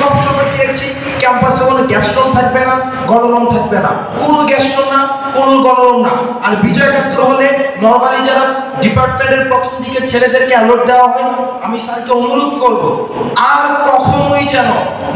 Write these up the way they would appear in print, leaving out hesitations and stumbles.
সবসময় চেয়েছি ক্যাম্পাসে কোনো গ্যাস্ট্রন থাকবে না, গণরুম থাকবে না, কোনো গ্যাস্ট্রন না, কোনো গণরুম না। আর বিজয় একাত্তর হলে নর্মালি যারা ডিপার্টমেন্টের প্রথম দিকে ছেলেদেরকে অ্যালার্ট দেওয়া হয়, আমি স্যারকে অনুরোধ করব আর কখনোই যেন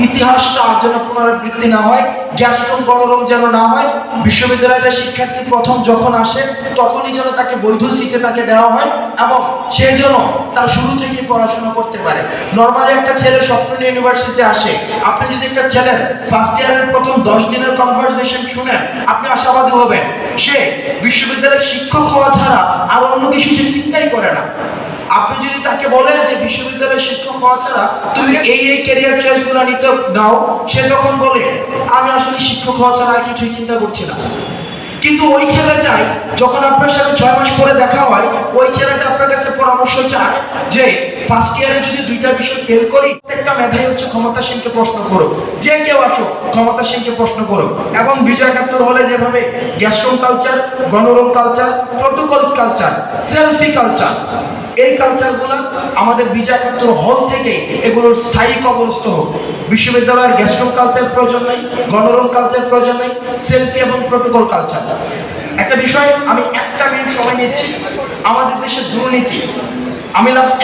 ইতিহাসটা আর যেন পুনরাবৃত্তি না হয়, গ্যাস্ট্রন গণরুম যেন না হয়। বিশ্ববিদ্যালয়টা শিক্ষার্থী প্রথম যখন আসে তখনই যেন তাকে বৈধ সিটে তাকে দেওয়া হয় এবং সে যেন তার শুরু থেকেই পড়াশোনা করতে পারে। নর্মালি একটা ছেলে স্বপ্ন নিয়ে ইউনিভার্সিটিতে আসে, আপনি যদি একটা ছেলের ফার্স্ট ইয়ারের প্রথম 10 দিনের কনভারসেশন শুনেন, আপনি আশাবাদী হবেন সে বিশ্ববিদ্যালয়ের শিক্ষক হওয়া ছাড়া আর অন্য কিছু সে চিন্তাই করে না। আপনি যদি তাকে বলেন যে বিশ্ববিদ্যালয়ের শিক্ষক হওয়া ছাড়া তুমি এই ক্যারিয়ার চয়েসগুলো নিতে নাও, সে তখন বলে আমি আসলে শিক্ষক হওয়া ছাড়া আর কিছুই চিন্তা করছি না। কিন্তু ওই ছেলেটাই যখন আপনার সাথে 6 মাস পরে দেখা হয়, ওই ছেলেটা আপনার কাছে পরামর্শ চায় যে ফার্স্ট ইয়ারে যদি 2টা বিষয় ফেল করি, প্রত্যেকটা মেধাই হচ্ছে ক্ষমতাসীনকে প্রশ্ন করো, যে কেউ আসো ক্ষমতাসীনকে প্রশ্ন করো। এবং বিজয় একাত্তর হলে যেভাবে গ্যাস্ট্রন কালচার, গণরুম culture, protocol culture, selfie culture, এই কালচারগুলো আমাদের বিজয় একাত্তর হল থেকে এগুলোর স্থায়ী কবরস্থ হোক। বিশ্ববিদ্যালয়ের গ্যাস্ট্রন কালচার প্রয়োজন নেই, গণরুম কালচার প্রয়োজন নেই, সেলফি এবং প্রোটোকল কালচার। একটা বিষয় আমি 1 মিনিট সময় নিচ্ছি, আমাদের দেশের দুর্নীতি। আমি লাস্ট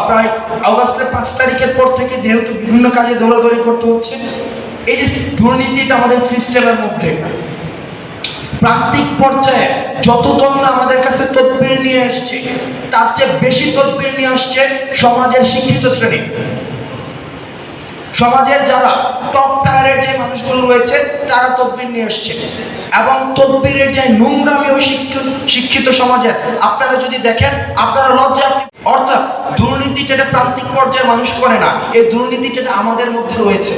প্রায় আগস্টের 5 তারিখের পর থেকে যেহেতু বিভিন্ন কাজে দৌড়াদৌড়ি করতে হচ্ছে, এই যে দুর্নীতিটা আমাদের সিস্টেমের মধ্যে প্রান্তিক পর্যায়ে যতজন না আমাদের কাছে তদবির নিয়ে আসছে, তার চেয়ে বেশি তদবির নিয়ে আসছে সমাজের শিক্ষিত শ্রেণী। সমাজের যারা টপ টায়ারের যে মানুষগুলো রয়েছে তারা তদবির নিয়ে আসছে এবং তদবিরের যে নোংরামি ওই শিক্ষিত সমাজের, আপনারা যদি দেখেন আপনারা লজ্জা। অর্থাৎ দুর্নীতিটা এটা প্রান্তিক পর্যায়ের মানুষ করে না, এই দুর্নীতিটা আমাদের মধ্যে রয়েছে,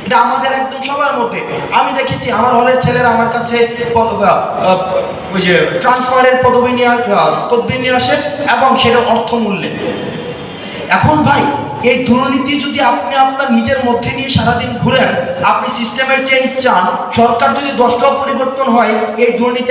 এটা আমাদের একদম সবার মধ্যে। আমি দেখেছি আমার হলের ছেলেরা আমার কাছে ওই যে ট্রান্সফারের তদবির নিয়ে আসে এবং সেটা অর্থমূল্যে। এখন ভাই এই দুর্নীতি যদি আপনি আপনার নিজের মধ্যে নিয়ে সারাদিন ঘুরেন, আপনি সিস্টেমের চেঞ্জ চান, সরকার যদি 10টাও পরিবর্তন হয়, এই দুর্নীতি